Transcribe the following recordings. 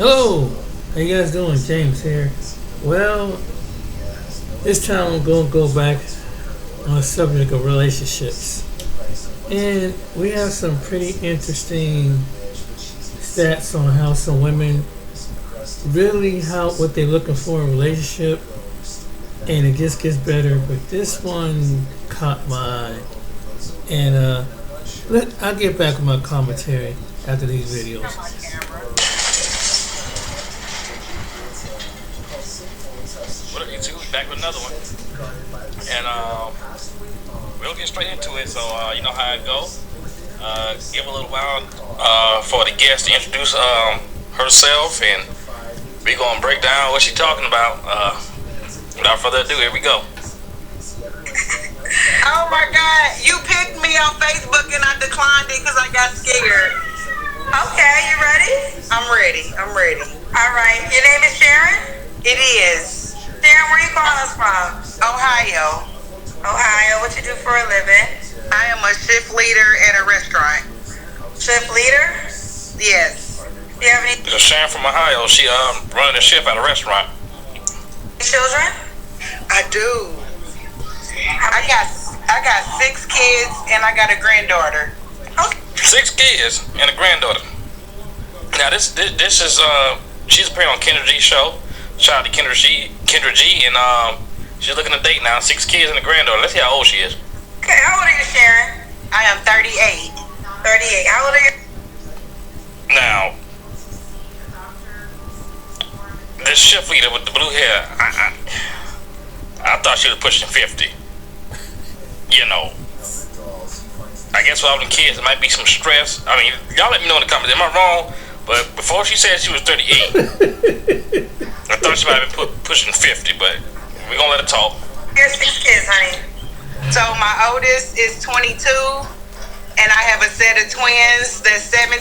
Hello, how you guys doing? James here. Well, this time I'm gonna go back on the subject of relationships, and we have some pretty interesting stats on how some women really how what they're looking for in a relationship, and it just gets better. But this one caught my eye, and I'll get back with my commentary after these videos. What up, YouTube? Back with another one. And we'll get straight into it. So, you know how it goes. Give a little while for the guest to introduce herself, and we're going to break down what she's talking about. Without further ado, here we go. Oh my God, you picked me on Facebook and I declined it because I got scared. Okay, you ready? I'm ready. All right. Your name is Sharon? It is. Sharon, where you calling us from? Ohio. Ohio. What you do for a living? I am a shift leader at a restaurant. Shift leader? Yes. Do you have any This is Sharon from Ohio. She running a shift at a restaurant. children? I do. I got 6 kids and I got a granddaughter. Okay. 6 kids and a granddaughter. Now this is she's appearing on Kendra G's show. Shout out to Kendra G, and she's looking to date now. 6 kids and a granddaughter. Let's see how old she is. Okay, how old are you, Sharon? I am 38. 38. How old are you? Now, this shift leader with the blue hair, I thought she was pushing 50. You know, I guess with all them kids, there might be some stress. I mean, y'all let me know in the comments. Am I wrong? But before she said she was 38, I thought she might have been pushing 50, but we're going to let her talk. Here's 6 kids, honey. So my oldest is 22 and I have a set of twins that's 17.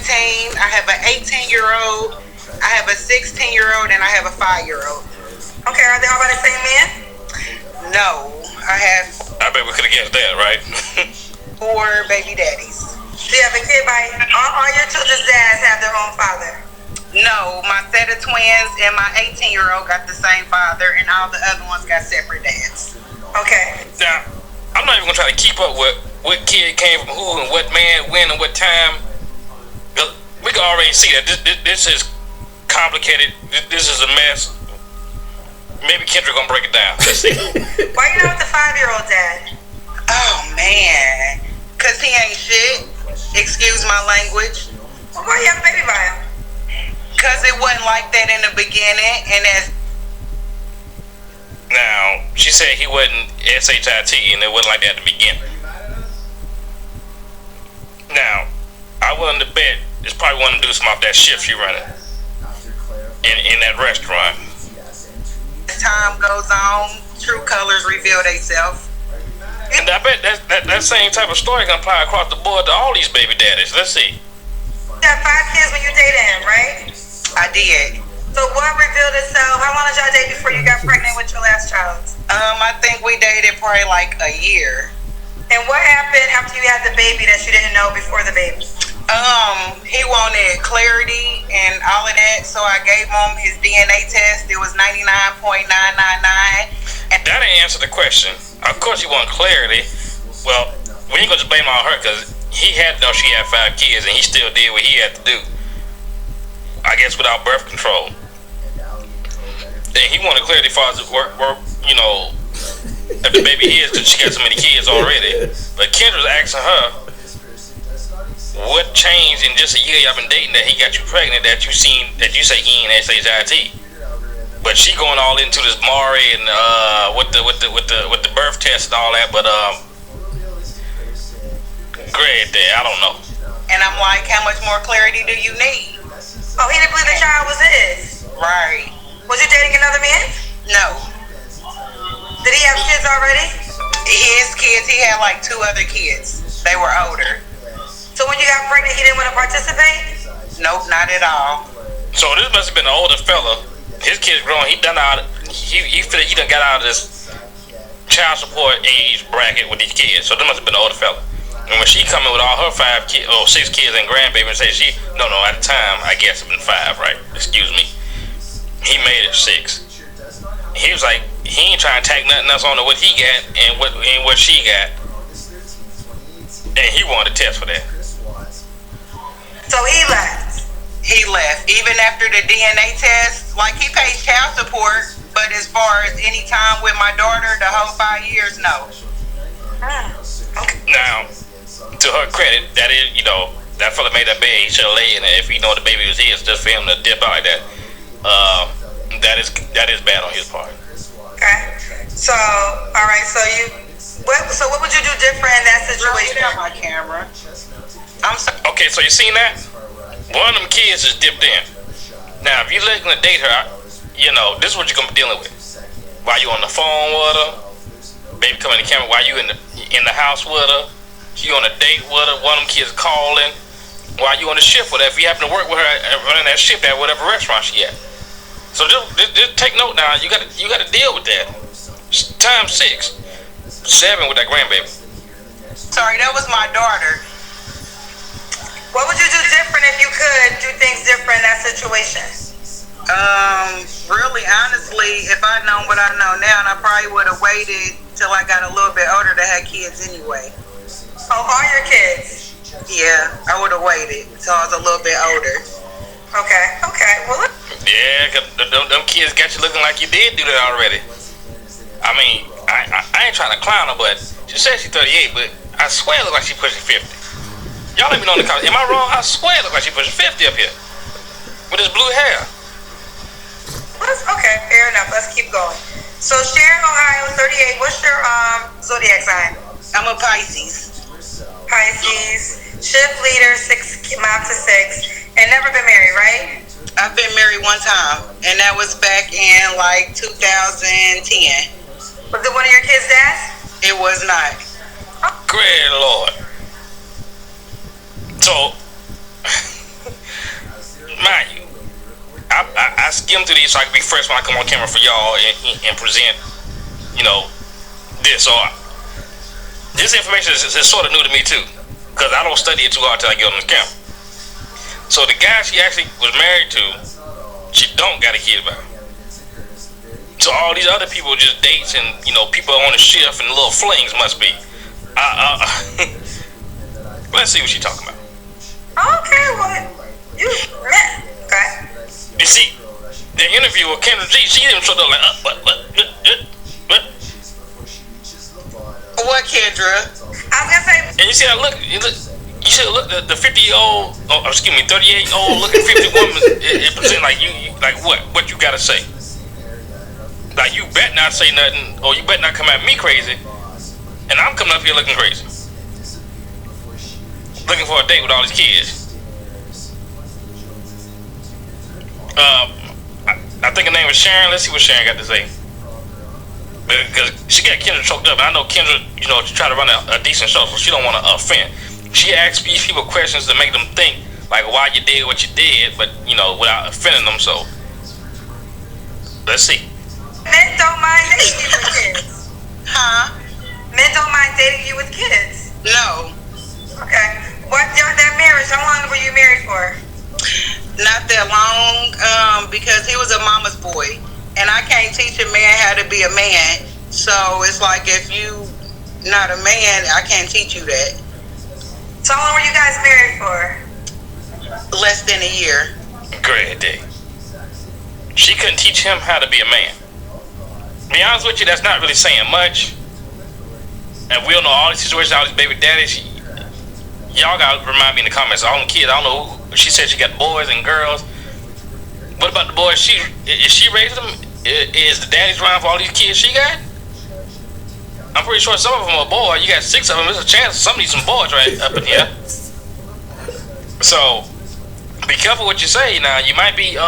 I have an 18-year-old, I have a 16-year-old, and I have a 5-year-old. Okay, are they all by the same man? No, I bet we could have guessed that, right? 4 baby daddies. Do you have a kid by all your children's dads have their own father? No, my set of twins and my 18-year-old got the same father, and all the other ones got separate dads. Okay. Now, I'm not even going to try to keep up with what kid came from who and what man, when, and what time. We can already see that this is complicated. This is a mess. Maybe Kendra gonna break it down. Let's see. Why you not with the 5-year-old dad? Oh, man. Because he ain't shit. Excuse my language. Well, why you have a baby by him? Because it wasn't like that in the beginning, and as Now, she said he wasn't SHIT, and it wasn't like that at the beginning. Now, I willing to bet it's probably one of the dudes from off that shift she running in that restaurant. time goes on, true colors reveal themselves. And I bet that same type of story can apply across the board to all these baby daddies. Let's see. You got 5 kids when you dated him, right? I did. So what revealed itself? How long did y'all date before you got pregnant with your last child? I think we dated probably like a year. And what happened after you had the baby that you didn't know before the baby? He wanted clarity and all of that, so I gave him his DNA test. It was 99.999. That didn't answer the question. Of course, he wanted clarity. Well, we ain't gonna just blame it on her because he had to know she had 5 kids and he still did what he had to do. I guess without birth control. And he wanted clarity as far as work, you know, if the baby is because she got so many kids already. But Kendra's asking her, what changed in just a year y'all been dating that he got you pregnant that you say he ain't SHIT? But she going all into this Mari and with the birth test and all that. But great there, I don't know. And I'm like, how much more clarity do you need? Oh, he didn't believe the child was his. Right. Was you dating another man? No. Did he have kids already? His kids, he had like 2 other kids. They were older. So when you got pregnant, he didn't want to participate? Nope, not at all. So this must have been an older fella. His kid's grown. He done feel he done got out of this child support age bracket with these kids. So this must have been an older fella. And when she come in with all her 6 kids and grandbaby and say no, at the time, I guess it been 5, right? Excuse me. He made it 6. He was like, he ain't trying to tack nothing else on to what he got and what she got. And he wanted to test for that. So he left. He left. Even after the DNA test, like he pays child support, but as far as any time with my daughter, the whole 5 years, no. Okay. Now, to her credit, that is, that fella made that bed. He should have laid in it. If he know the baby was his, just for him to dip out like that. That is bad on his part. Okay. So, all right. So what would you do different in that situation? Get out my camera. I'm sorry. Okay, so you seen that? One of them kids is dipped in. Now, if you're looking to date her, this is what you're gonna be dealing with. While you on the phone with her, baby come in the camera. While you in the house with her, you on a date with her. One of them kids calling. While you on the shift with her, if you happen to work with her running that shift at whatever restaurant she at. So just take note now. You got to deal with that. Times 6, 7 with that grandbaby. Sorry, that was my daughter. What would you do different if you could do things different in that situation? Really, honestly, if I'd known what I know now, I probably would have waited till I got a little bit older to have kids anyway. Oh, all your kids? Yeah, I would have waited till I was a little bit older. Okay. Well, look. Yeah, cause them kids got you looking like you did do that already. I mean, I ain't trying to clown her, but she said she's 38, but I swear it look like she pushing 50. Y'all let me know in the comments. Am I wrong? I swear it look like she pushing 50 up here with this blue hair. Okay, fair enough. Let's keep going. So Sharon, Ohio, 38. What's your zodiac sign? I'm a Pisces. Shift leader, 6 mom to 6, and never been married, right? I've been married one time, and that was back in like 2010. Was it one of your kids' dads? It was not. Great Lord. So, mind you, I skim through these so I can be fresh when I come on camera for y'all and present, this. So, this information is sort of new to me too, because I don't study it too hard till I get on the camera. So the guy she actually was married to, she don't got a kid about. So all these other people just dates and people on the shift and little flings must be. Let's see what she talking about. Okay, well, okay. You see, the interview with Kendra G, she even showed up like, what? What, Kendra? I was gonna say. And you see that look, you should have looked at the 50-year-old, 38-year-old looking 50 woman. It present like you like what you gotta say. Like you bet not say nothing, or you bet not come at me crazy, and I'm coming up here looking crazy, looking for a date with all these kids. I think her name was Sharon. Let's see what Sharon got to say. Because she got Kendra choked up. I know Kendra, she try to run a decent show, so she don't want to offend. She asks these people questions to make them think, like, why you did what you did, but, without offending them, so. Let's see. Men don't mind dating you with kids. Huh? Men don't mind dating you with kids. No. Okay. That marriage, how long were you married for? Not that long, because he was a mama's boy. And I can't teach a man how to be a man. So it's like if you not a man, I can't teach you that. So how long were you guys married for? Less than a year. Great day. She couldn't teach him how to be a man. To be honest with you, that's not really saying much. And we don't know all these situations, all these baby daddies. Y'all gotta remind me in the comments. All them kids, I don't know who. She said she got boys and girls. What about the boys? Is she raising them? Is the daddy's around for all these kids she got? I'm pretty sure some of them are boys. You got 6 of them. There's a chance some of these some boys right up in here. So be careful what you say. Now you might be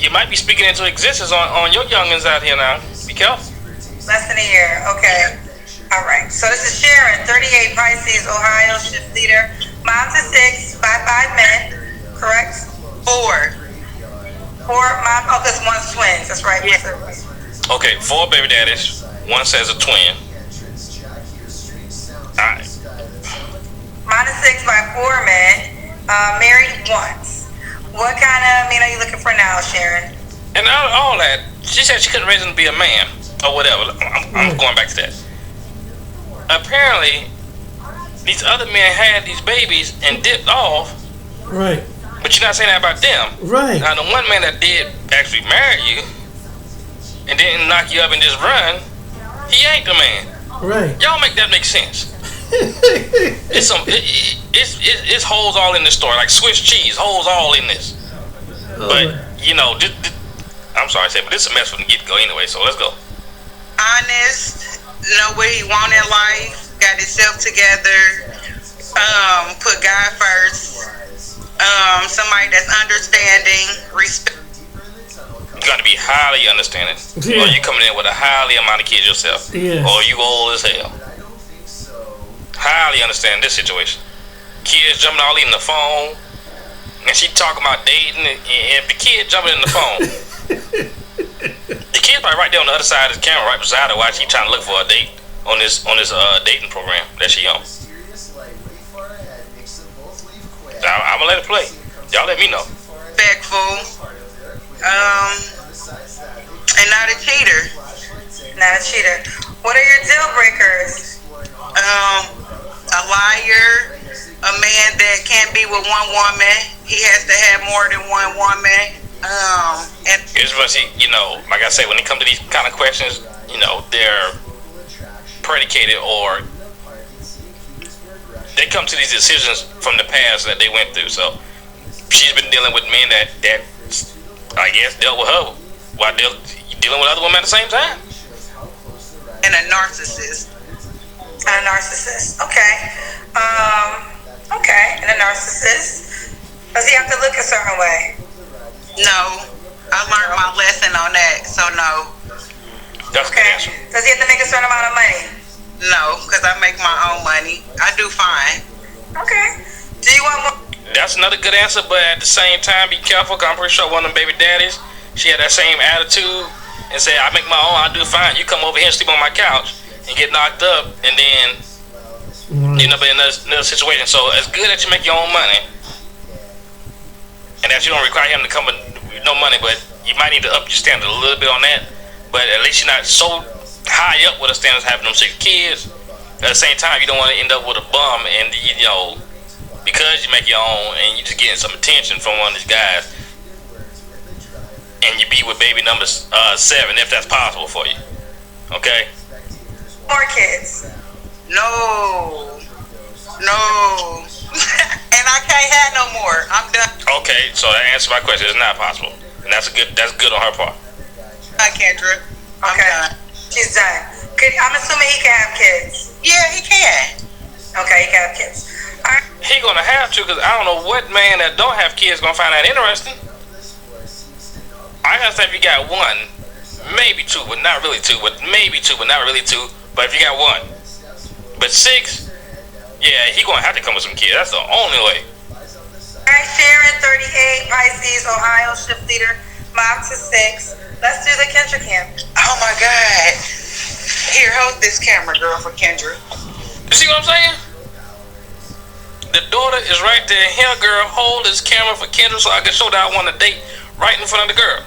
you might be speaking into existence on your youngins out here now. Be careful. Less than a year. Okay. All right. So this is Sharon, 38, Pisces, Ohio, shift leader, mom to 6, 5 men, correct? 4. 4 mom. Oh, because one's twins. That's right. Yeah. Okay, 4 baby daddies. One says a twin. Alright. Mine is 6 by 4 men. Married once. What kind of man are you looking for now, Sharon? And all that, she said she couldn't raise him to be a man or whatever. I'm going back to that. Apparently, these other men had these babies and dipped off. Right. But you're not saying that about them. Right. Now, the one man that did actually marry you and didn't knock you up and just run, he ain't the man. Right. Y'all make that make sense. It's holes all in this story, like Swiss cheese, holes all in this. But you know, I'm sorry to say, but this is a mess from the get go anyway. So let's go. Honest, know what he want in life, got himself together, put God first. Somebody that's understanding, respect. You got to be highly understanding, or you coming in with a highly amount of kids yourself, or you old as hell. Highly understand this situation. Kids jumping all in the phone, and she talking about dating, and if the kid jumping in the phone, the kid's probably right there on the other side of the camera, right beside her, while she trying to look for a date on this dating program that she on. I'm gonna let it play. Y'all let me know. Respectful, and not a cheater. Not a cheater. What are your deal breakers? A liar, a man that can't be with one woman. He has to have more than one woman. And It's mostly, you know, like I say, when it comes to these kind of questions, you know, they're predicated or they come to these decisions from the past that they went through. So she's been dealing with men that I guess dealt with her while dealing with other women at the same time. and a narcissist. A narcissist. Okay. Okay. And a narcissist. Does he have to look a certain way? No, I learned my lesson on that, so no. That's the Okay. answer. Does he have to make a certain amount of money? No, because I make my own money. I do fine. Okay. Do you want more? That's another good answer, but at the same time, be careful. 'Cause I'm pretty sure one of them baby daddies, she had that same attitude and said, "I make my own. I do fine. You come over here and sleep on my couch and get knocked up, and then you end up in another situation." So it's good that you make your own money, and that you don't require him to come with no money. But you might need to up your standard a little bit on that. But at least you're not so high up with the standards having them 6 kids. At the same time, you don't want to end up with a bum, and you know, because you make your own and you just getting some attention from one of these guys, and you be with baby number 7 if that's possible for you. Okay. More kids. No. And I can't have no more. I'm done. Okay, so that answers my question. It's not possible, and that's good on her part. Hi, Kendra. I'm Okay. done. She's done. I'm assuming he can have kids. Yeah, he can. Okay, he can have kids. All right. He gonna have to, because I don't know what man that don't have kids gonna find that interesting. I understand if you got 1, maybe 2, but not really 2, but maybe 2, but not really 2. But if you got 1, but 6, yeah, he gonna have to come with some kids. That's the only way. All right, Sharon, 38, Pisces, Ohio, shift leader, mom to 6. Let's do the Kendra camp. Oh my God. Here, hold this camera, girl, for Kendra. You see what I'm saying? The daughter is right there. Here, girl, hold this camera for Kendra so I can show that I want to date right in front of the girl.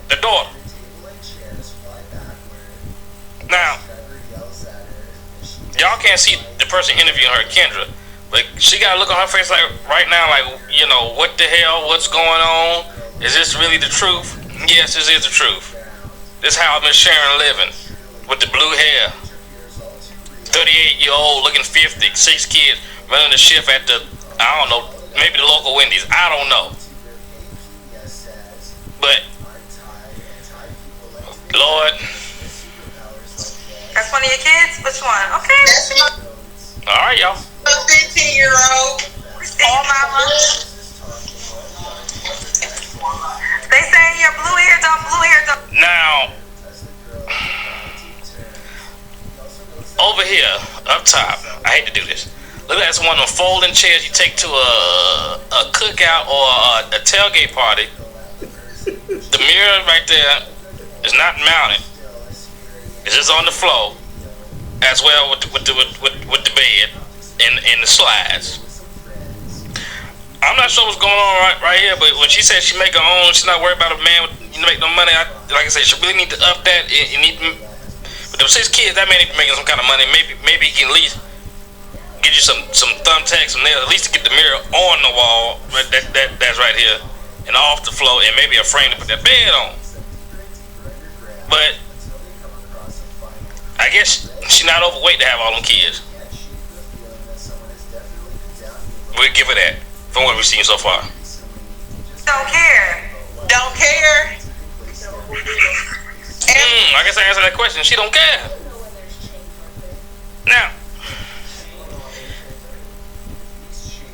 The daughter. Now, y'all can't see the person interviewing her, Kendra, but she got a look on her face like right now, like, you know, what the hell, what's going on? Is this really the truth? Yes, this is the truth. This is how Miss Sharon living with the blue hair. 38-year-old looking 50, 6 kids, running the shift at the, I don't know, maybe the local Wendy's. I don't know. But, Lord. That's one of your kids? Which one? Okay. That's my All right, y'all. 15-year-old. Oh, mama. They say your blue hair don't. Now, over here, up top, I hate to do this. Look, that's one of them folding chairs you take to a cookout or a tailgate party. The mirror right there is not mounted. It's just on the floor, as well with the bed and the slides. I'm not sure what's going on right here, but when she said she make her own, she's not worried about a man make no money. Like I said, she really need to up that. With them 6 kids, that man need to be making some kind of money. Maybe he can at least get you some thumbtacks, some nails, at least to get the mirror on the wall. That's right here, and off the floor, and maybe a frame to put that bed on. But I guess she's not overweight to have all them kids. We'll give her that from what we've seen so far. Don't care. Don't care. I guess I answered that question. She don't care. Now,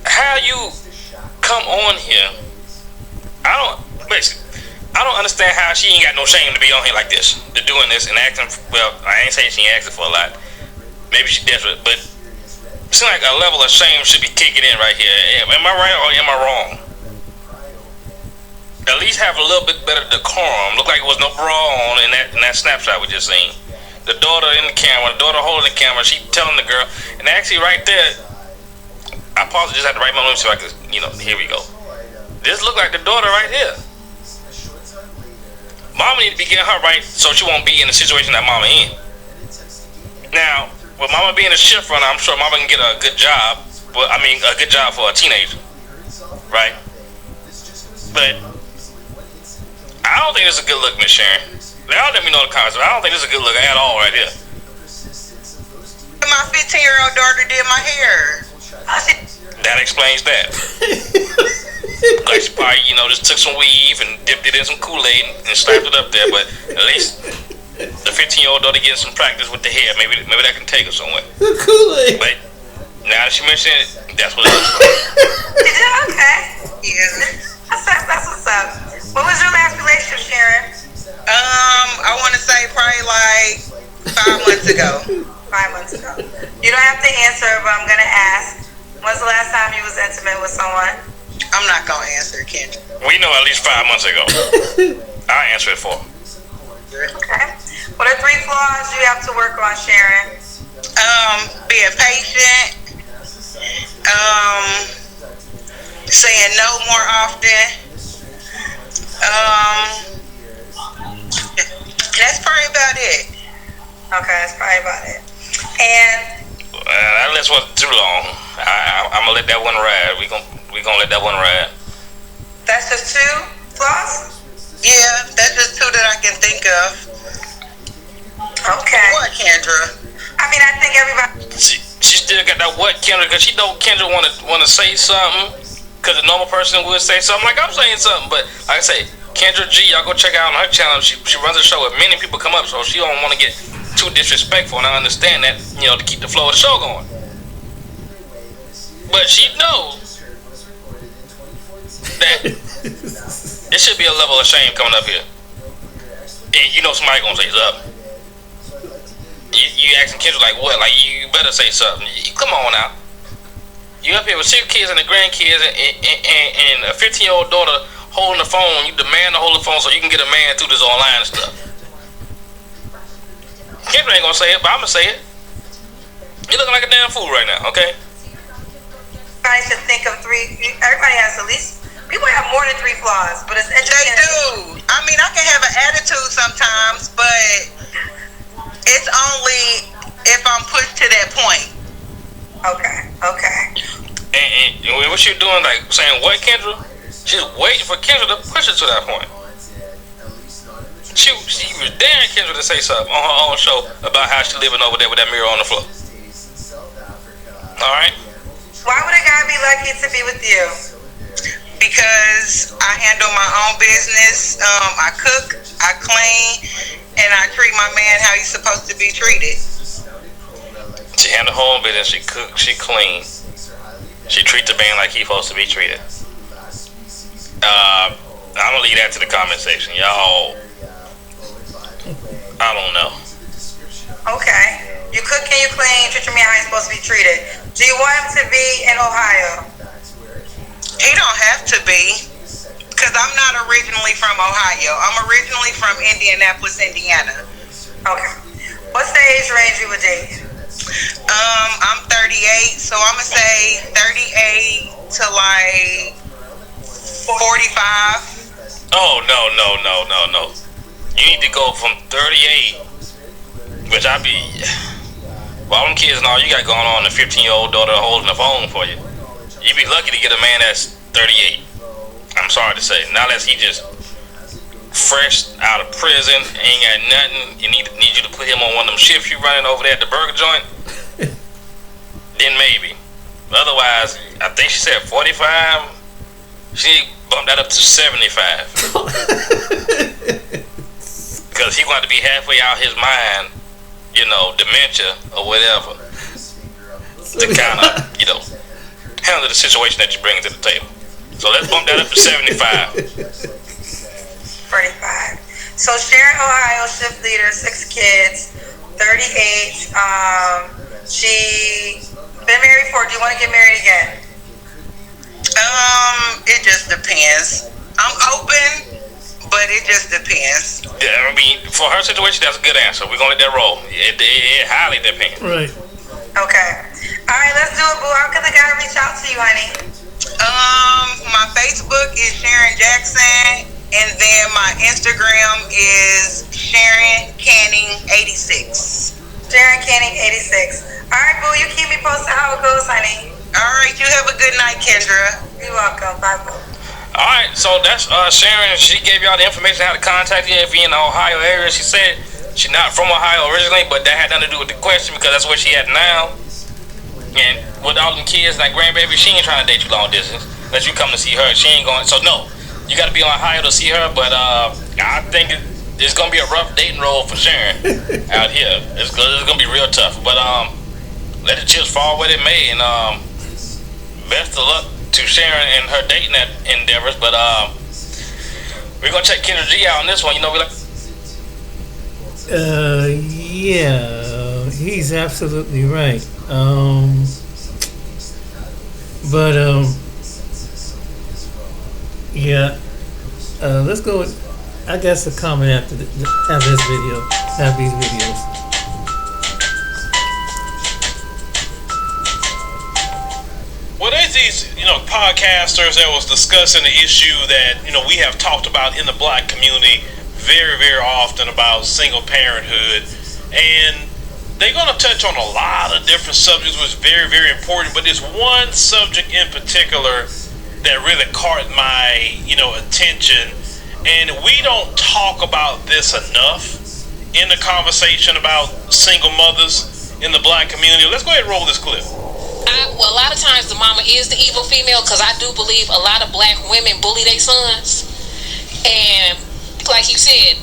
how you come on here? I don't understand how she ain't got no shame to be on here like this, to doing this and acting. Well, I ain't saying she ain't asking for a lot. Maybe she desperate, but it seems like a level of shame should be kicking in right here. Am I right or am I wrong? At least have a little bit better decorum. Look like it was no bra on in that snapshot we just seen. The daughter in the camera, the daughter holding the camera, she telling the girl, and actually right there, I paused it just at the right moment so I could, here we go. This look like the daughter right here. Mama need to be getting her right so she won't be in the situation that mama in. Now, with mama being a shift runner, I'm sure mama can get a good job. Well, a good job for a teenager, right? But I don't think this is a good look, Miss Sharon. Y'all let me know in the comments. I don't think this is a good look at all right here. My 15-year-old daughter did my hair. That explains that. Like she probably, just took some weave and dipped it in some Kool-Aid and slapped it up there. But at least the 15-year-old daughter getting some practice with the hair. Maybe that can take her somewhere. The Kool-Aid. But now that she mentioned it, that's what it looks like. Okay. Yeah. That's what's up. What was your last relationship, Sharon? I want to say probably like 5 months ago. 5 months ago. You don't have to answer, but I'm gonna ask. When's the last time you was intimate with someone? I'm not gonna answer, Kendra. We know at least 5 months ago. I'll answer it for her. Okay. What are 3 flaws you have to work on, Sharon? Being patient. Saying no more often. That's probably about it. Okay, that's probably about it. And That wasn't too long. I'm gonna let that one ride. We gonna let that one ride. that's just 2 flaws? Yeah, that's just 2 that I can think of. Okay. What, Kendra? I mean, I think everybody. She still got that what, Kendra? Because she know Kendra wanna say something. Because a normal person would say something like I'm saying something. But like I say, Kendra G, y'all go check out on her channel. She runs a show with many people come up, so she don't want to get too disrespectful. And I understand that, to keep the flow of the show going. But she knows that it should be a level of shame coming up here. And somebody gonna say something. You asking Kendra like what? Like you better say something. Come on now. You up here with 6 kids and the grandkids and a 15-year-old daughter holding the phone. You demand to hold the phone so you can get a man through this online stuff. Kendra ain't gonna say it, but I'm gonna say it. You looking like a damn fool right now, okay? Everybody should think of 3. Everybody has at least. People have more than 3 flaws, but it's They interesting. do. I mean, I can have an attitude sometimes, but it's only if I'm pushed to that point. Okay. And what you doing, like saying what, Kendra? She's waiting for Kendra to push her to that point. She was daring Kendra to say something on her own show about how she living over there with that mirror on the floor. All right. Why would a guy be lucky to be with you? Because I handle my own business. I cook, I clean, and I treat my man how he's supposed to be treated. She handle her own business. She cook, she clean. She treat the man like he's supposed to be treated. I'm gonna leave that to the comment section, y'all. I don't know. Okay. You cook and you clean, treat your man how he's supposed to be treated. Do you want him to be in Ohio? He don't have to be, because I'm not originally from Ohio. I'm originally from Indianapolis, Indiana. Okay. What's the age range you would date? I'm 38, so I'm gonna say 38 to like 45. Oh, no. You need to go from 38, which I be... Well, all them kids and all you got going on, a 15-year-old daughter holding the phone for you. You be lucky to get a man that's 38. I'm sorry to say. Not unless he just fresh out of prison, ain't got nothing, you need you to put him on one of them shifts you running over there at the burger joint, then maybe. Otherwise, I think she said 45. She bumped that up to 75. Because he wanted to be halfway out his mind, dementia or whatever, to kind of, handle the situation that you bring to the table. So let's bump that up to 75. 45. So Sharon, Ohio, shift leader, 6 kids, 38. She been married before. Do you want to get married again? It just depends. I'm open, but it just depends. Yeah, I mean, for her situation, that's a good answer. We're gonna let that roll. It highly depends. Right. Okay. All right, let's do it, boo. How can the guy reach out to you, honey? My Facebook is Sharon Jackson, and then my Instagram is Sharon Canning 86. Sharon Canning 86. All right, boo. You keep me posted how it goes, honey. All right, you have a good night, Kendra. You're welcome. Bye, boo. All right, so that's Sharon. She gave y'all the information how to contact you if you're in the Ohio area. She said she's not from Ohio originally, but that had nothing to do with the question because that's where she at now. And with all them kids, like grandbaby, she ain't trying to date you long distance. Unless you come to see her, she ain't going. So no, you got to be in Ohio to see her. But I think it's gonna be a rough dating role for Sharon out here. It's gonna be real tough. But let the chips fall where they may, and best of luck to Sharon and her dating endeavors. But we're gonna check Kendra G out on this one. We like. Yeah, he's absolutely right. Yeah. Let's go with, I guess, a comment after this video, after these videos. Well, there's these, podcasters that was discussing the issue that, we have talked about in the black community very, very often about single parenthood. And they're going to touch on a lot of different subjects, which is very, very important. But there's one subject in particular that really caught my, attention. And we don't talk about this enough in the conversation about single mothers in the black community. Let's go ahead and roll this clip. Well, a lot of times the mama is the evil female because I do believe a lot of black women bully their sons. And like you said,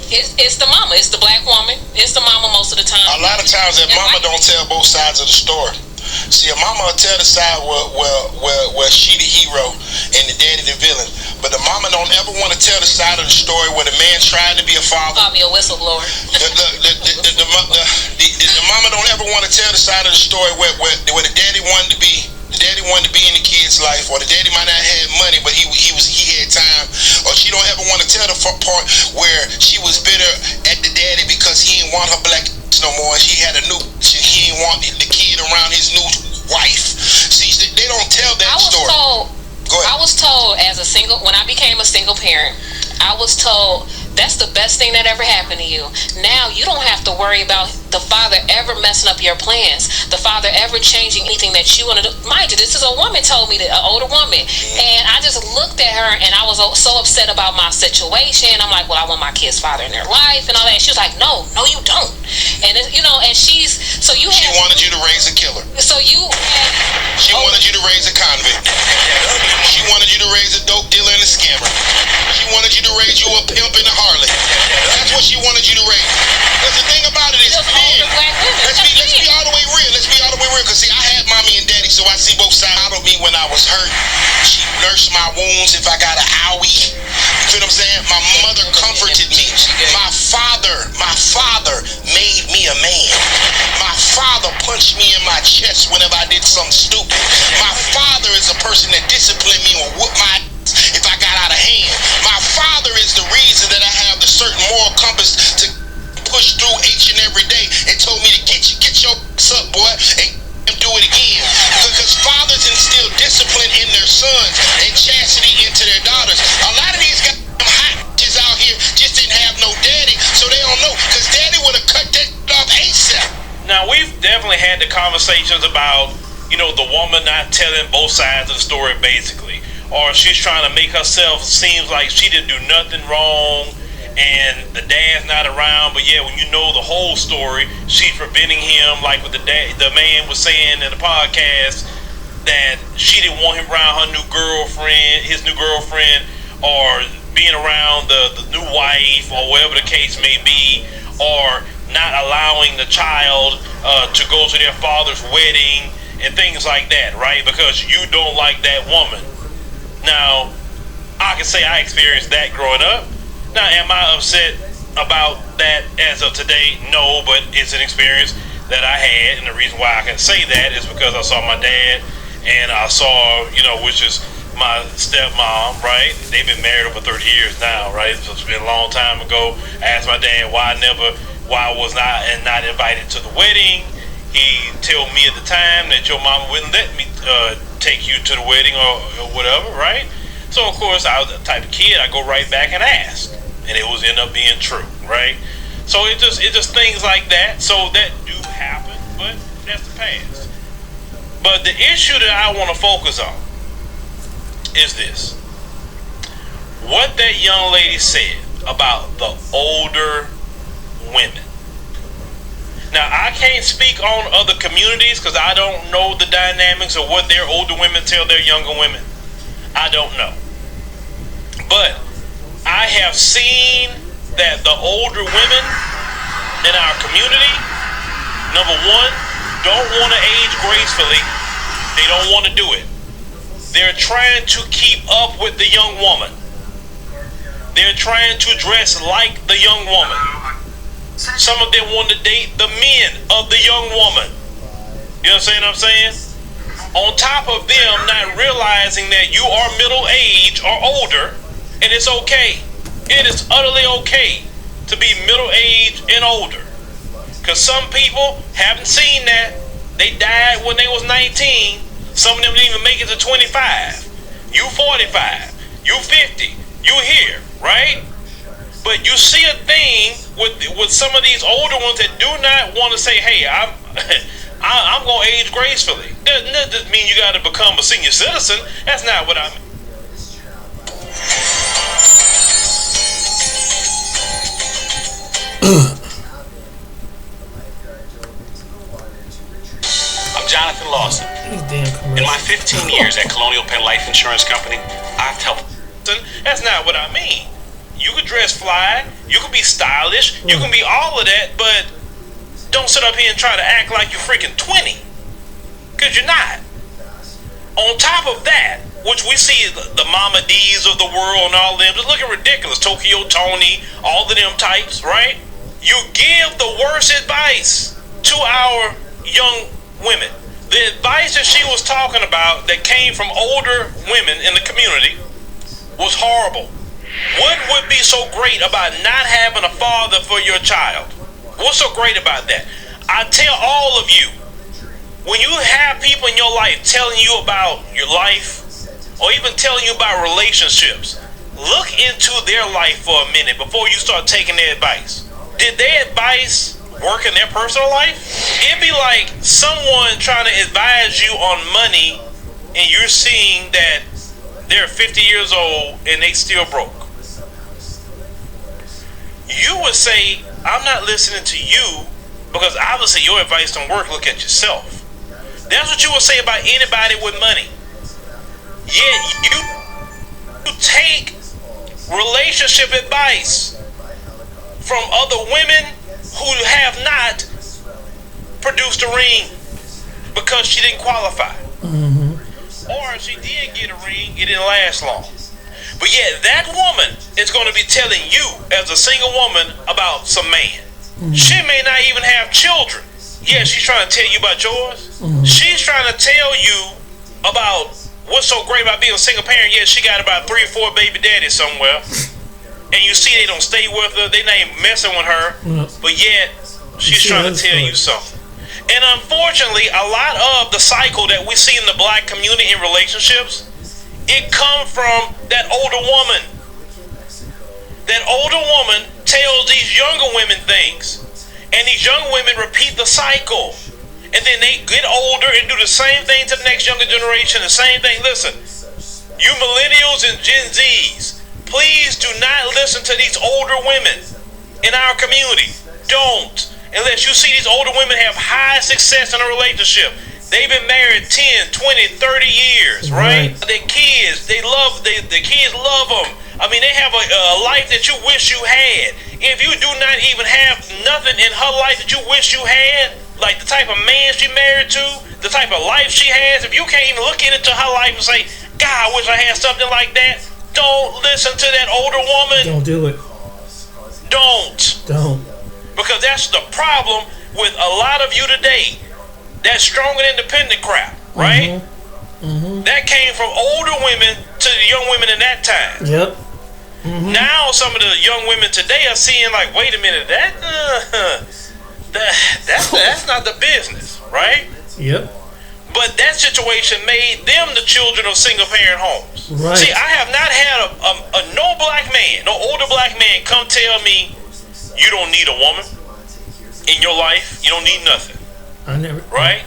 it's the mama. It's the black woman. It's the mama most of the time. A lot of times that mama don't tell both sides of the story. See, a mama will tell the side where she the hero and the daddy the villain. But the mama don't ever want to tell the side of the story where the man tried to be a father. Call me a whistleblower. The mama don't ever want to tell the side of the story where the daddy wanted to be. The daddy wanted to be in the kid's life, or the daddy might not have money, but he had time. Or she don't ever want to tell the part where she was bitter at the daddy because he didn't want her black no more. He had he didn't want the kid around his new wife. See, they don't tell that story. I was told when I became a single parent, I was told that's the best thing that ever happened to you. Now you don't have to worry about the father ever messing up your plans, the father ever changing anything that you want to do. Mind you, this is a woman told me, an older woman, and I just looked at her and I was so upset about my situation. I'm like, well, I want my kid's father in their life and all that. And she was like, no, you don't. And and she wanted you to raise a killer. So you had. She wanted you to raise a convict. She wanted you to raise a dope dealer and a scammer. She wanted you to raise you a pimp and a harlot. That's what she wanted you to raise. Because the thing about it is, men, let's be all the way real. Let's be all the way real. Because see, I had mommy and daddy, so I see both sides of me when I was hurt. She nursed my wounds if I got an owie. You feel what I'm saying? My mother comforted me. My father made me a man. My father punched me in my chest whenever I did something stupid. My father is a person that disciplined me or whooped my if I got out of hand. My father is the reason that I have the certain moral compass to push through each and every day and told me to get your ass up, boy, and do it again. Because fathers instill discipline in their sons and chastity into their daughters. had the conversations about, the woman not telling both sides of the story, basically. Or she's trying to make herself seem like she didn't do nothing wrong and the dad's not around, but when you know the whole story, she's preventing him, like what the man was saying in the podcast, that she didn't want him around his new girlfriend, or being around the new wife, or whatever the case may be, or not allowing the child to go to their father's wedding and things like that, right? Because you don't like that woman. Now, I can say I experienced that growing up. Now, am I upset about that as of today? No, but it's an experience that I had, and the reason why I can say that is because I saw my dad, and I saw, which is my stepmom, right? They've been married over 30 years now, right? So it's been a long time ago. I asked my dad why I was not invited to the wedding. He told me at the time that your mama wouldn't let me take you to the wedding or whatever, right? So of course I was the type of kid, I go right back and ask, and it was end up being true, right? So it just things like that. So that do happen, but that's the past. But the issue that I want to focus on is this: what that young lady said about the older women. Now, I can't speak on other communities because I don't know the dynamics of what their older women tell their younger women. I don't know. But I have seen that the older women in our community, number one, don't want to age gracefully. They don't want to do it. They're trying to keep up with the young woman. They're trying to dress like the young woman. Some of them want to date the men of the young woman. You understand what I'm saying? On top of them not realizing that you are middle age or older, and it's okay. It is utterly okay to be middle age and older. Because some people haven't seen that. They died when they was 19. Some of them didn't even make it to 25. You 45. You 50. You here, right? But you see a thing with some of these older ones that do not want to say, hey, I'm going to age gracefully. That doesn't mean you got to become a senior citizen. That's not what I mean. I'm Jonathan Lawson. In my 15 years at Colonial Penn Life Insurance Company, I've helped. That's not what I mean. You could dress fly, you could be stylish, you can be all of that, but don't sit up here and try to act like you're freaking 20. Because you're not. On top of that, which we see the Mama D's of the world and all of them, just looking ridiculous. Tokyo Tony, all of them types, right? You give the worst advice to our young women. The advice that she was talking about that came from older women in the community was horrible. What would be so great about not having a father for your child? What's so great about that? I tell all of you, when you have people in your life telling you about your life, or even telling you about relationships, look into their life for a minute before you start taking their advice. Did their advice work in their personal life? It'd be like someone trying to advise you on money, and you're seeing that they're 50 years old and they still broke. You would say, I'm not listening to you because obviously your advice don't work. Look at yourself. That's what you would say about anybody with money. Yet you take relationship advice from other women who have not produced a ring because she didn't qualify. Or if she did get a ring, it didn't last long. But yet that woman is going to be telling you as a single woman about some man. She may not even have children. Yeah, she's trying to tell you about yours. She's trying to tell you about what's so great about being a single parent. Yeah, she got about 3 or 4 baby daddies somewhere. And you see they don't stay with her. They not even messing with her. But yet she's trying to tell you something. And unfortunately, a lot of the cycle that we see in the black community in relationships, it comes from that older woman. That older woman tells these younger women things, and these young women repeat the cycle. and then they get older and do the same thing to the next younger generation. The same thing. Listen, you millennials and Gen Zs, please do not listen to these older women in our community. Don't. Unless you see these older women have high success in a relationship. They've been married 10, 20, 30 years, right? Their kids, the kids love them. I mean, they have a life that you wish you had. If you do not even have nothing in her life that you wish you had, like the type of man she married to, the type of life she has, if you can't even look into her life and say, God, I wish I had something like that, don't listen to that older woman. Don't do it. Don't. Because that's the problem with a lot of you today. That strong and independent crap, right? That came from older women to the young women in that time. Yep. Now some of the young women today are seeing like, wait a minute, that's not the business, right? Yep. But that situation made them the children of single parent homes. Right. See, I have not had no black man, no older black man come tell me you don't need a woman in your life. You don't need nothing. I never. Right?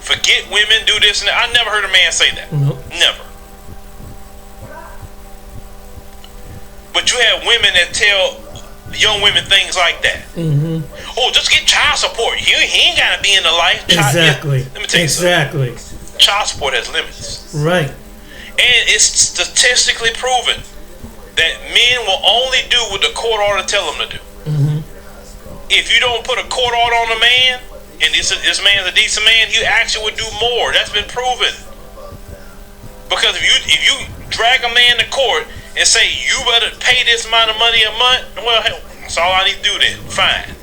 Forget women, do this and that. I never heard a man say that. Nope. Never. But you have women that tell young women things like that. Oh, just get child support. He ain't got to be in the life. Exactly. Let me tell you something. Child support has limits. Right. And it's statistically proven that men will only do what the court order tell them to do. If you don't put a court order on a man, and this man's a decent man, he actually would do more. That's been proven. Because if you drag a man to court and say you better pay this amount of money a month, well, hell, that's all I need to do then. Fine.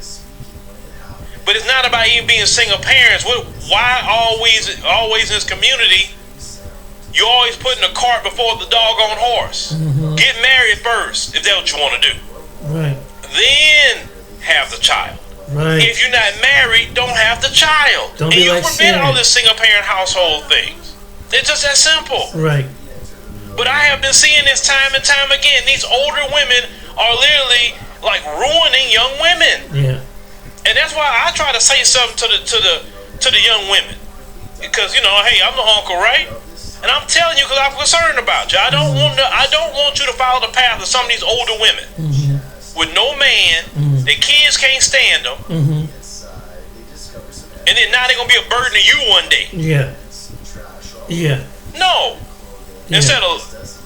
But it's not about even being single parents. Why always in this community, you always putting the cart before the doggone horse? Get married first if that's what you want to do. Right. Then have the child. Right. If you're not married, don't have the child. Don't and be you like prevent Sharon. all this single parent household things. It's just that simple. Right. But I have been seeing this time and time again. These older women are literally like ruining young women. Yeah. And that's why I try to say something to the young women. Because, you know, hey, I'm the uncle, right? And I'm telling you because I'm concerned about you. I don't want you to follow the path of some of these older women with no man. Their kids can't stand them. And then now they're gonna be a burden to you one day. Yeah. Yeah. No. Yeah. Instead of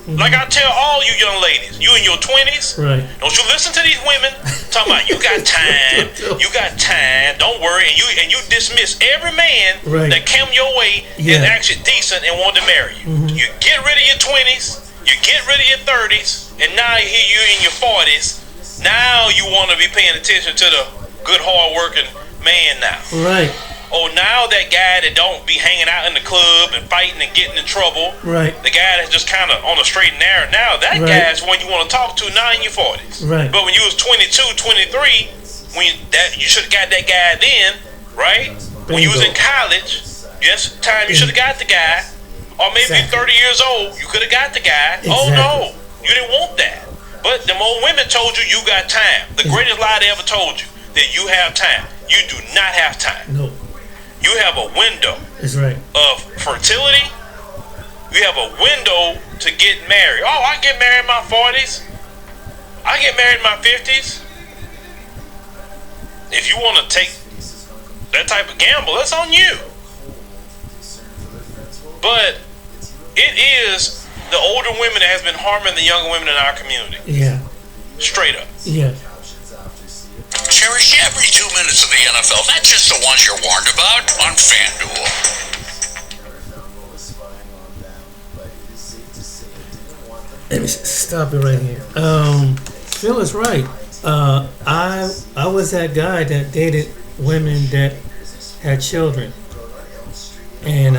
like I tell all you young ladies, you in your 20s, Right. don't you listen to these women talking about you got time, don't worry, and you dismiss every man that came your way is actually decent and wanted to marry you. You get rid of your 20s, you get rid of your 30s, and now here you in your 40s. Now you want to be paying attention to the good hard working man now. Right. Oh, now that guy that don't be hanging out in the club and fighting and getting in trouble. Right. The guy that's just kind of on the straight and narrow. Now that guy's one you want to talk to now in your 40s. Right. But when you was 22, 23, you should have got that guy then, right? Bingo. When you was in college, you should have got the guy. Or maybe 30 years old, you could have got the guy. Exactly. Oh no, you didn't want that. But the more women told you got time. The greatest lie they ever told you, that you have time. You do not have time. No. You have a window That's right. of fertility. You have a window to get married. Oh, I get married in my 40s. I get married in my 50s. If you want to take that type of gamble, that's on you. But it is the older women that has been harming the younger women in our community. Yeah. Straight up. Yeah. Cherish every 2 minutes of the NFL, not just the ones you're warned about on FanDuel. Let me stop it right here. Phil is right. I was that guy that dated women that had children, and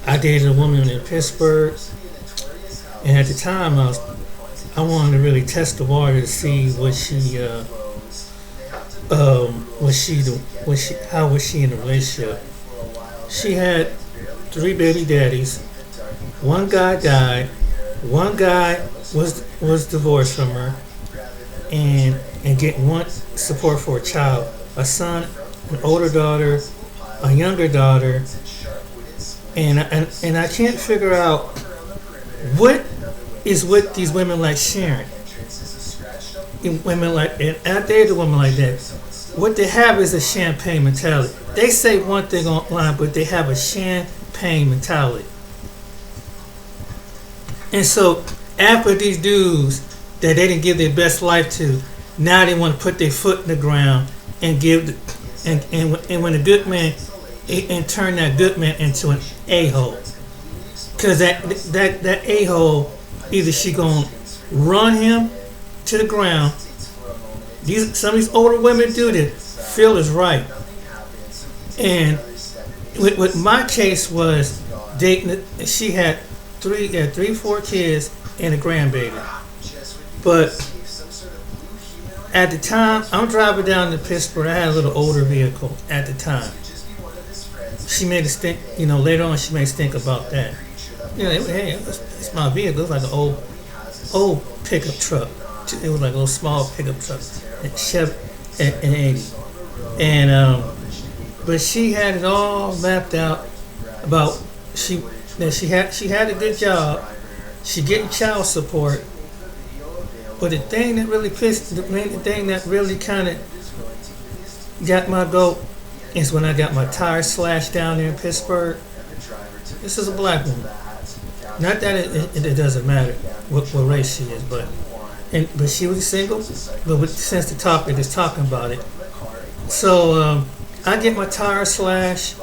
I dated a woman in Pittsburgh, and at the time I wanted to really test the water to see how was she in a relationship. She had 3 baby daddies. One guy died. One guy was divorced from her, and didn't want support for a child, a son, an older daughter, a younger daughter, and I can't figure out what is with these women like Sharon. Women like, and I dated a woman like that. What they have is a champagne mentality. They say one thing online, but they have a champagne mentality. And so after these dudes that they didn't give their best life to, now they want to put their foot in the ground and give, and when a good man, and turn that good man into an a-hole. Because that a-hole, either she gonna run him to the ground. Some of these older women do this. Phil is right. And what my case was, dating, she had 4 kids and a grandbaby. But at the time, I'm driving down to Pittsburgh. I had a little older vehicle at the time. She made us think, later on she made us think about that. Hey, it's my vehicle. It was like an old pickup truck. It was like a little small pickup truck, Chevy and 80. And but she had it all mapped out about she had a good job. She getting child support. But the thing that really kind of got my goat is when I got my tires slashed down there in Pittsburgh. This is a black woman. Not that it doesn't matter what race she is, but she was single. But since the topic is talking about it, so I get my tires slashed.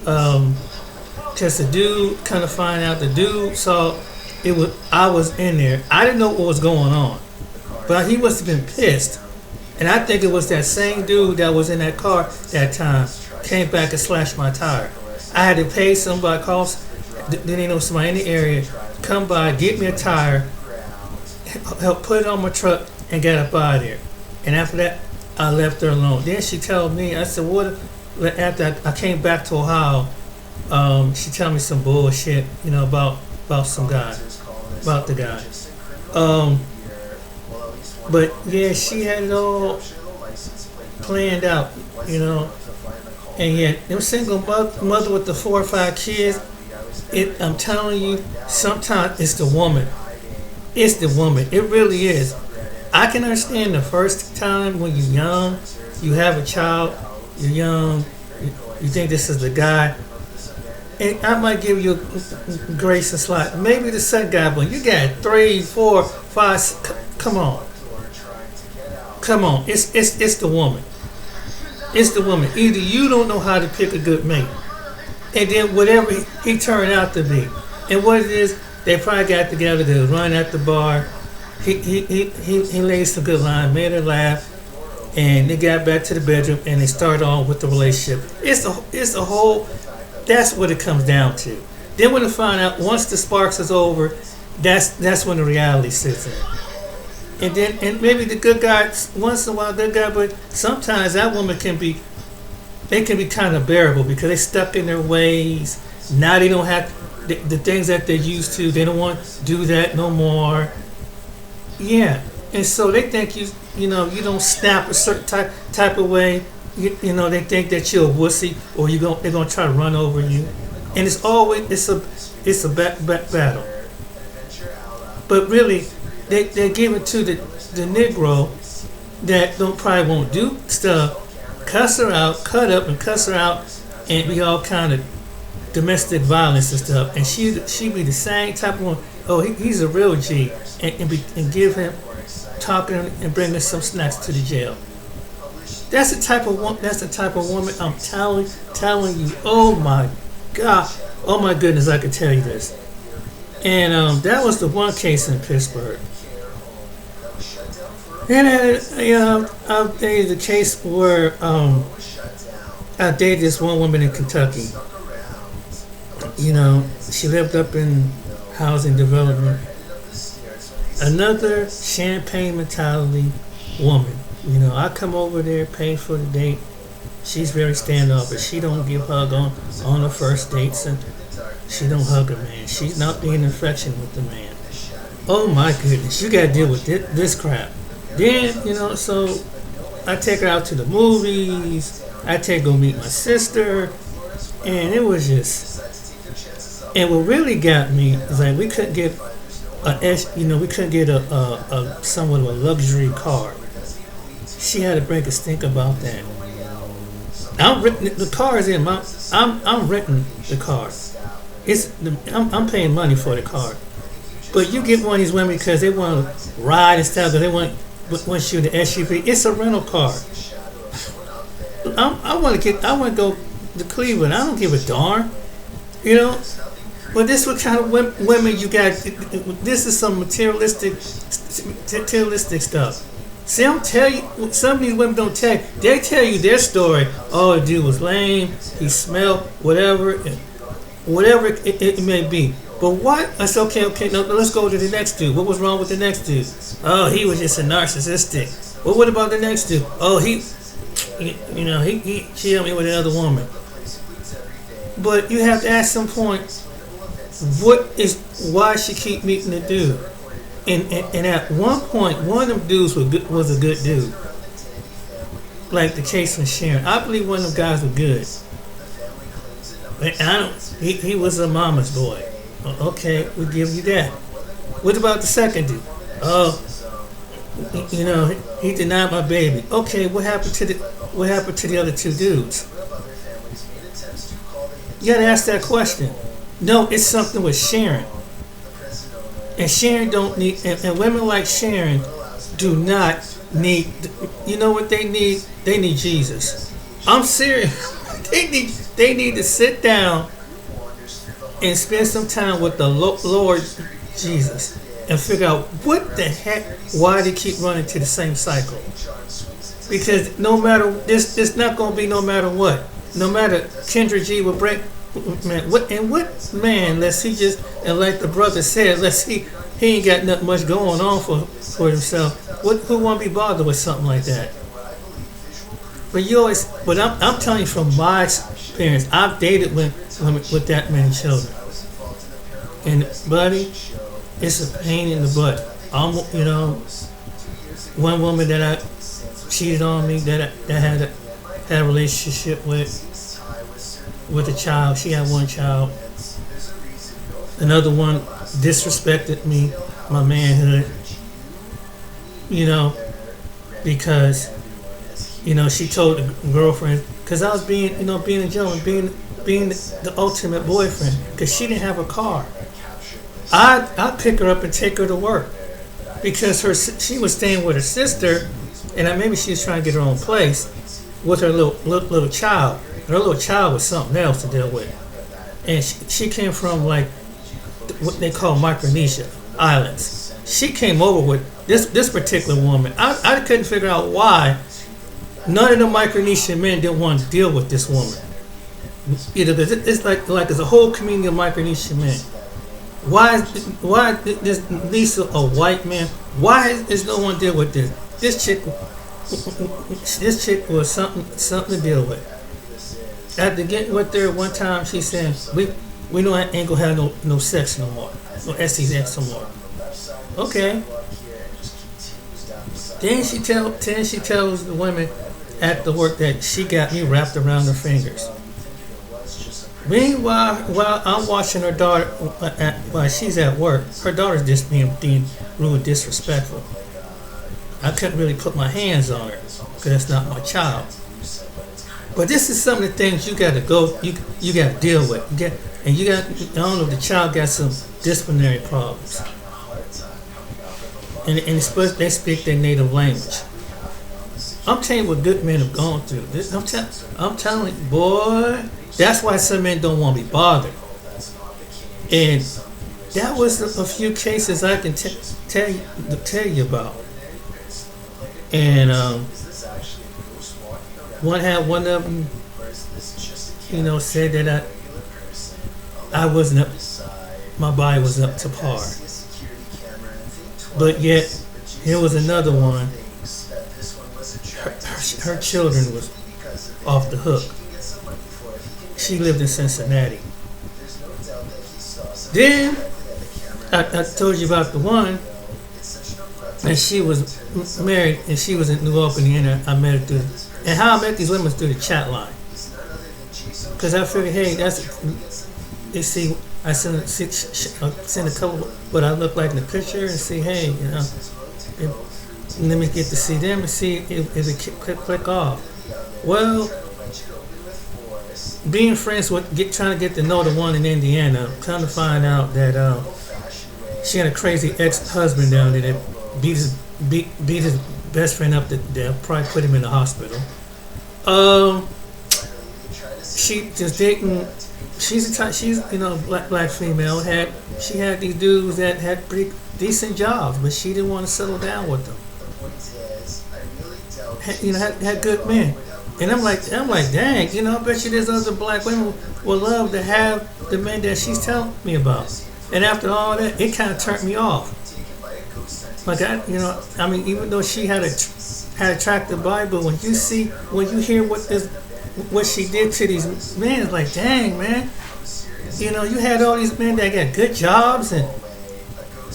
Because the dude kind of find out, the dude saw I was in there. I didn't know what was going on, but he must have been pissed. And I think it was that same dude that was in that car that time came back and slashed my tire. I had to pay somebody, somebody in the area, come by, get me a tire, help put it on my truck, and get up out of there. And after that, I left her alone. Then she told me, I said, what? After I came back to Ohio, she told me some bullshit, about some guy, about the guy. But yeah, she had it all planned out, And yet, them single mother with the 4 or 5 kids, I'm telling you, sometimes it's the woman. It's the woman. It really is. I can understand the first time when you're young, you have a child, you're young, you think this is the guy. And I might give you a grace and slide. Maybe the second guy, but you got 3, 4, 5. Come on. It's the woman. It's the woman. Either you don't know how to pick a good mate, and then whatever he turned out to be, and what it is, they probably got together. They run at the bar. He laid some good line, made her laugh, and they got back to the bedroom and they started on with the relationship. It's the whole. That's what it comes down to. Then when they find out, once the sparks is over, that's when the reality sits in. And maybe the good guy, once in a while, good guy, but sometimes that woman can be kind of bearable because they stuck in their ways. Now they don't have the things that they used to. They don't want to do that no more. Yeah, and so they think you don't snap a certain type of way. They think that you're a wussy or they're gonna try to run over you, and it's always it's a battle. But really, they give it to the Negro that probably won't do stuff, cuss her out, cut up and cuss her out, and be all kind of domestic violence and stuff. And she be the same type of one. Oh, he's a real G, and give him talking and bringing some snacks to the jail. That's the type of woman I'm telling you. Oh my God, oh my goodness, I can tell you this. And that was the one case in Pittsburgh. And I'll tell you the case where I dated this one woman in Kentucky. She lived up in housing development. Another champagne mentality woman. I come over there, pay for the date. She's very standoffish. She don't give hug on the first dates, and she don't hug her man. She's not being affectionate with the man. Oh my goodness, you gotta deal with this crap. Then, so I take her out to the movies. I take her to meet my sister, and it was just. And what really got me is like we couldn't get we couldn't get a somewhat of a luxury car. She had to break a stink about that. The car is in my. I'm renting the car. I'm paying money for the car. But you get one of these women because they want to ride and stuff. They want you in the SUV. It's a rental car. I want to go to Cleveland. I don't give a darn, you know. But this what kind of women you got. This is some materialistic stuff. See, I'm tell you, some of these women don't tell you. They tell you their story. Oh, the dude was lame. He smelled whatever it may be. But what? I said, okay. No, let's go to the next dude. What was wrong with the next dude? Oh, he was just a narcissistic. Well, what about the next dude? Oh, he cheated me with another woman. But you have to ask some point, why she keep meeting the dude? And at one point, one of them dudes was a good dude. Like the case from Sharon. I believe one of them guys was good. He was a mama's boy. Okay, we'll give you that. What about the second dude? Oh, he denied my baby. Okay, what happened to the other two dudes? You gotta ask that question. No, it's something with Sharon. And Sharon don't need, and women like Sharon do not need, you know what they need? They need Jesus. I'm serious. They need to sit down and spend some time with the Lord Jesus and figure out what the heck, why they keep running to the same cycle. Because no matter, it's not going to be no matter what. No matter, Kendra G will break, man, what man, unless he just, and like the brother said, unless he ain't got nothing much going on for himself, who won't be bothered with something like that? But I'm telling you from my experience, I've dated with that many children, and buddy, it's a pain in the butt. One woman that I cheated on me that had a relationship with a child. She had one child. Another one disrespected me, my manhood. Because she told the girlfriend, because I was being a gentleman, being the ultimate boyfriend, because she didn't have a car. I'd pick her up and take her to work because she was staying with her sister, and maybe she was trying to get her own place with her little child. Her little child was something else to deal with, and she came from like what they call Micronesia Islands. She came over with this particular woman. I couldn't figure out why none of the Micronesian men didn't want to deal with this woman. It's like there's a whole community of Micronesian men. Why is Lisa a white man? Why is no one deal with this? This chick was something to deal with. After getting with her one time, she said, "We know I ain't gonna have no sex no more, no STX no more." Okay. Then she tells the women at the work that she got me wrapped around her fingers. Meanwhile, while I'm watching her daughter, while she's at work, her daughter's just being rude, disrespectful. I couldn't really put my hands on her because that's not my child. But this is some of the things you got to you got to deal with. I don't know if the child got some disciplinary problems, and especially they speak their native language. I'm telling you what good men have gone through. I'm telling you, boy. That's why some men don't want to be bothered. And that was a few cases I can tell you about. And one of them, said that I wasn't my body was up to par. But yet, here was another one. Her children was off the hook. She lived in Cincinnati. Then I told you about the one. and she was married, and she was in New Albany, and I met her through. And how I met these women was through the chat line, because I figured, hey, they see. I send a couple what I look like in the picture, and see, hey, let me get to see them and see if it click off. Well, being friends with, trying to get to know the one in Indiana, trying to find out that she had a crazy ex-husband down there that beat his best friend up to death, probably put him in the hospital. She just dating. She's black female. She had these dudes that had pretty decent jobs, but she didn't want to settle down with them. Had good men, and I'm like, dang, I bet you there's other black women would love to have the men that she's telling me about. And after all that, it kind of turned me off. Like even though she had a attractive body, but when you hear what she did to these men, it's like, dang, man. You had all these men that got good jobs, and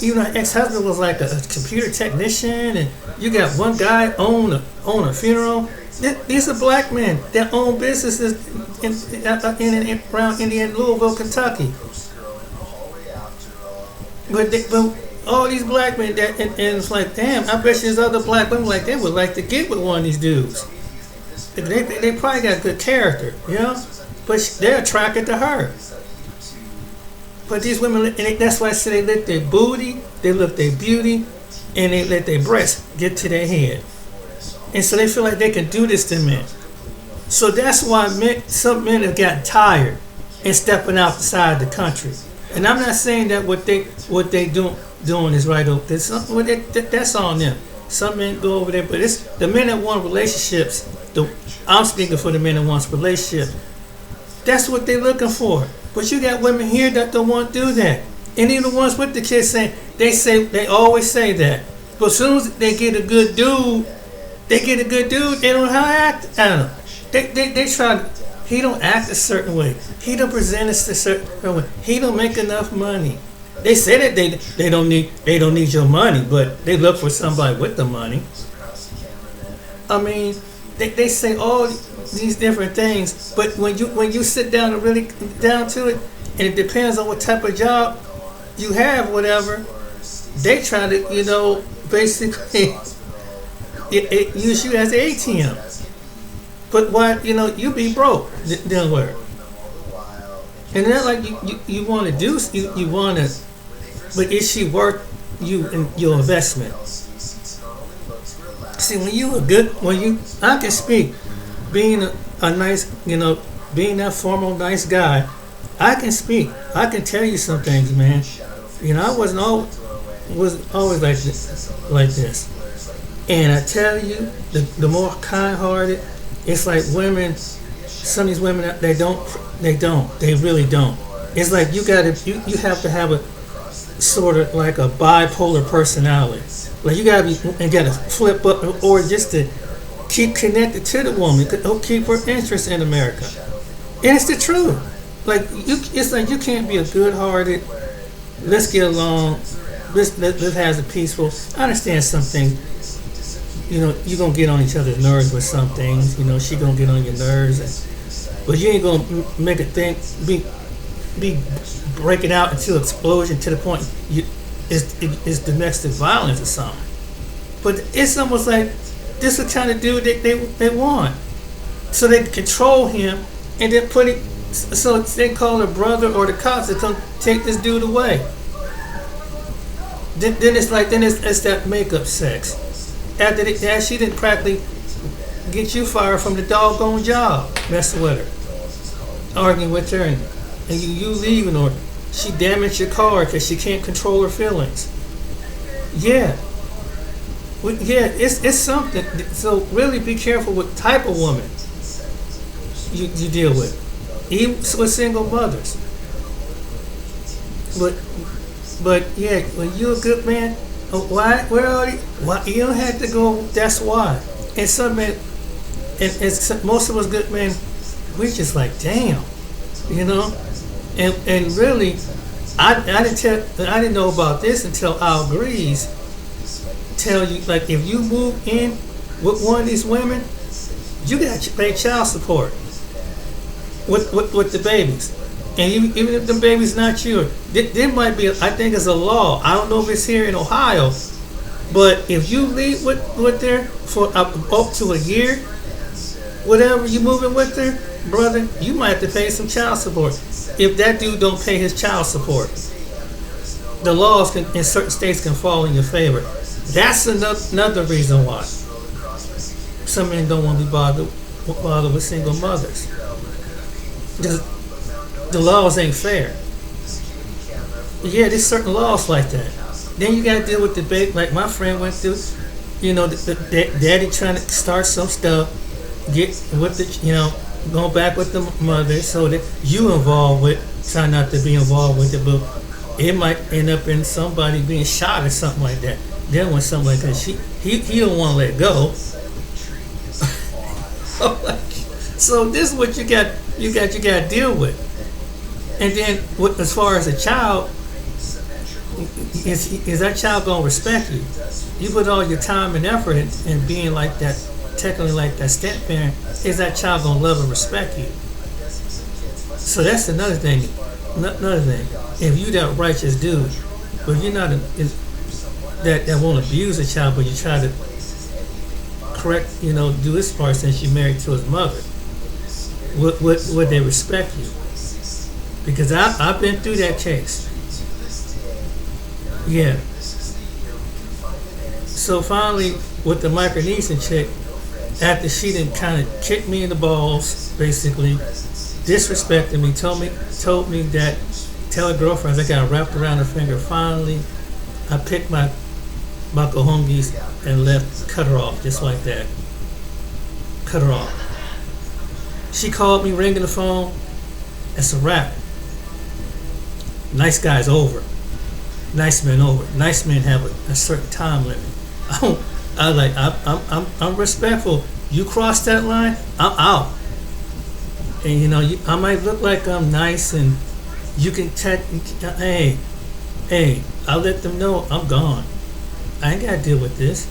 even her ex-husband was like a computer technician, and you got one guy own a funeral. These are black men that own businesses around Indiana, Louisville, Kentucky. But all these black men and it's like, damn, I bet there's other black women like they would like to get with one of these dudes. They probably got good character, but they're attracted to her. But these women, and that's why I say they let their booty, they let their beauty, and they let their breasts get to their head. And so they feel like they can do this to men. So that's why some men have gotten tired and stepping outside the country. And I'm not saying that what they doing is right. That's on them. Some men go over there, but it's the men that want relationships. I'm speaking for the men that want relationships. That's what they're looking for. But you got women here that don't want to do that. And even the ones with the kids they always say that. But as soon as they get a good dude, they don't know how to act. I don't know. They try. He don't act a certain way. He don't present us a certain way. He don't make enough money. They say that they don't need your money, but they look for somebody with the money. I mean, they say all these different things, but when you sit down and really down to it, and it depends on what type of job you have, whatever, they try to basically use you as an ATM. But why you be broke dealing with her, and then like you want to do you want to, but is she worth you and your investment? See, I can speak, being a nice, being that formal nice guy, I can speak. I can tell you some things, man. I was always like this. And I tell you, the more kind-hearted, it's like women. Some of these women, they really don't. It's like you have to have a sort of like a bipolar personality. Like you gotta flip up, or just to keep connected to the woman, to keep her interest in America. And it's the truth. Like it's like you can't be a good-hearted, let's get along, let's have a peaceful. I understand some things. You're gonna get on each other's nerves with some things. She gonna get on your nerves, but you ain't gonna make a thing be breaking out into explosion to the point it's domestic violence or something. But it's almost like this is the kind of dude they want, so they control him and then put it. So they call her brother or the cops to come take this dude away. Then it's that makeup sex. After she didn't practically get you fired from the doggone job, messing with her, arguing with her, and you leaving, or she damaged your car because she can't control her feelings. Yeah, it's something. So really be careful what type of woman you deal with, even with single mothers. But yeah, when you're a good man. Why? Where are you? Why you don't have to go? That's why. And some men, and most of us good men, we just like, damn, And really, I didn't know about this until Al Grease tell you, like, if you move in with one of these women, you got to pay child support with the babies. And even if the baby's not yours, there might be, I think it's a law. I don't know if it's here in Ohio, but if you leave with her for up to a year, whatever you moving with her, brother, you might have to pay some child support. If that dude don't pay his child support, the laws in certain states can fall in your favor. That's another reason why some men don't want to be bothered with single mothers. Because the laws ain't fair. Yeah, there's certain laws like that. Then you got to deal with the debate, like my friend went through. You know, the daddy trying to start some stuff, get with the, you know, go back with the mother, so that you involved with, try not to be involved with it, but it might end up in somebody being shot or something like that. Then when something like that, he don't want to let go. So this is what you got to deal with. And then as far as a child, is that child gonna respect you? You put all your time and effort in being like that, technically like that step parent. Is that child gonna love and respect you? So that's another thing. If you that righteous dude, but you're not that won't abuse a child, but you try to correct, you know, do his part since you're married to his mother, would they respect you? Because I've been through that case. Yeah. So finally, with the Micronesian chick, after she didn't kind of kick me in the balls, basically, disrespected me, told me that, tell her girlfriends I got wrapped around her finger. Finally, I picked my kahungis and left, cut her off, just like that. Cut her off. She called me, ringing the phone. It's a wrap. Nice guy's over. Nice men over. Nice men have a certain time limit. I'm respectful. You cross that line, I'm out. And you know, I might look like I'm nice, and you can hey, I'll let them know I'm gone. I ain't gotta deal with this.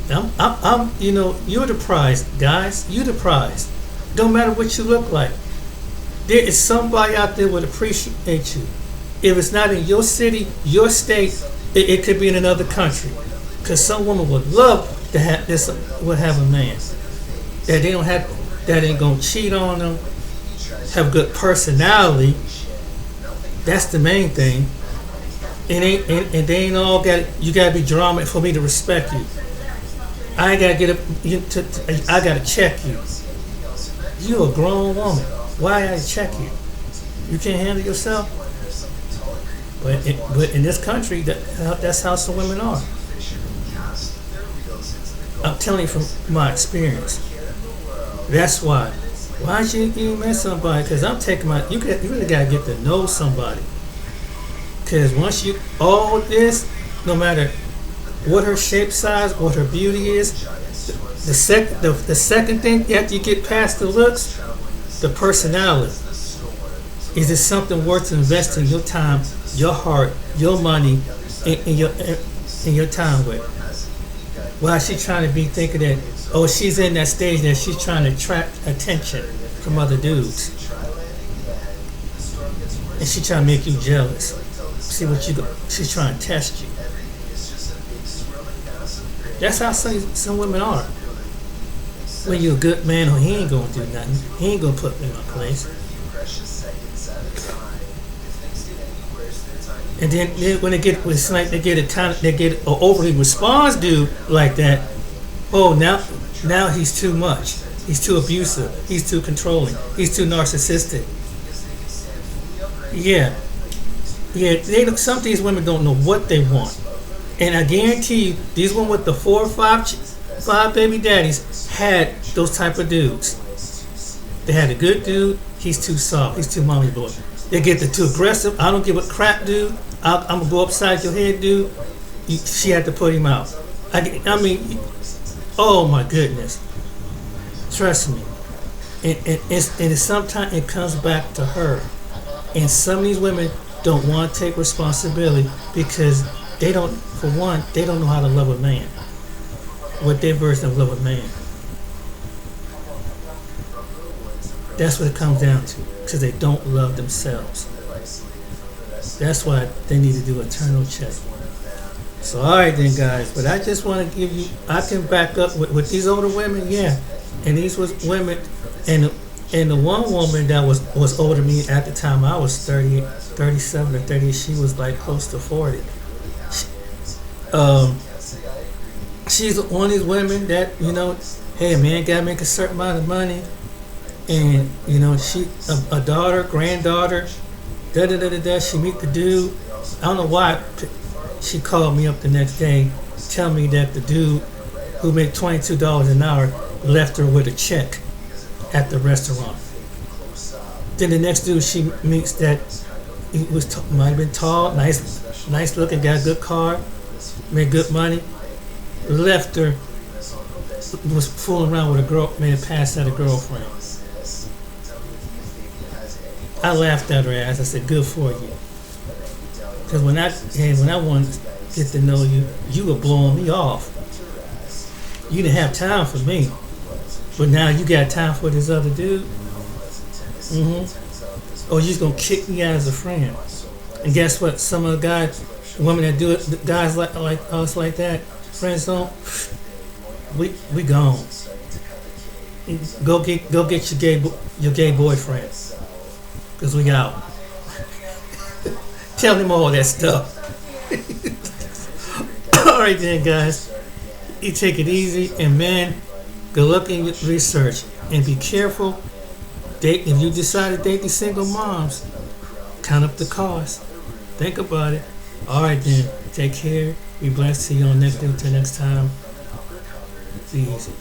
I'm you know, you're the prize, guys. You're the prize. Don't matter what you look like. There is somebody out there would appreciate you. If it's not in your city, your state, it could be in another country. Because some woman would love to have this, would have a man that they don't have, that ain't gonna cheat on them, have good personality. That's the main thing. And they ain't all got. You gotta be drama for me to respect you. I ain't gotta I gotta check you. You a grown woman. Why I check you? You can't handle yourself. But in this country, that's how some women are. I'm telling you from my experience. That's why. Why you met somebody? Because I'm taking you really gotta get to know somebody. Because once you all this, no matter what her shape, size, what her beauty is, the second thing after you get past the looks, the personality. Is it something worth investing your time, your heart, your money, and your time with? Why is she trying to be thinking that, oh, she's in that stage that she's trying to attract attention from other dudes. And she's trying to make you jealous. See what you go, she's trying to test you. That's how some women are. When you're a good man, oh, he ain't gonna do nothing. He ain't gonna put me in my place. And then when they get, it's like they get an overly response dude like that. Oh, now he's too much. He's too abusive. He's too controlling. He's too narcissistic. Yeah. Some of these women don't know what they want. And I guarantee you, these women with the 4 or 5 baby daddies had those type of dudes. They had a good dude. He's too soft. He's too mommy boy. They get the too aggressive. I don't give a crap, dude. I'm gonna go upside your head, dude. She had to put him out. I mean, oh my goodness. Trust me. And sometimes it comes back to her. And some of these women don't want to take responsibility because they don't. For one, they don't know how to love a man. What their version of love a man. That's what it comes down to, because they don't love themselves. That's why they need to do a internal check. So, all right then, guys. But I just want to give you, I can back up with these older women, yeah. And these was women, and the one woman that was older than me at the time, I was 37 or 30. She was like close to 40. She's one of these women that, you know, hey, a man gotta make a certain amount of money. And, you know, she, a daughter, granddaughter, she meet the dude. I don't know why she called me up the next day, tell me that the dude who made $22 an hour left her with a check at the restaurant. Then the next dude she meets that he might have been tall, nice looking, got a good car, made good money, left her, was fooling around with a girl, made a pass at a girlfriend. I laughed at her ass. I said, "Good for you." Because when I wanted to get to know you, you were blowing me off. You didn't have time for me, but now you got time for this other dude. Or you just gonna kick me out as a friend. And guess what? Some of the guys, women that do it, the guys like us like that, friends don't. We gone. Go get your gay boyfriend. Because we out. Tell them all that stuff. Alright then, guys. You take it easy. And man, good luck in your research. And be careful. If you decide to date these single moms, count up the cost. Think about it. Alright then. Take care. Be blessed. See you on next day. Until next time. Be easy.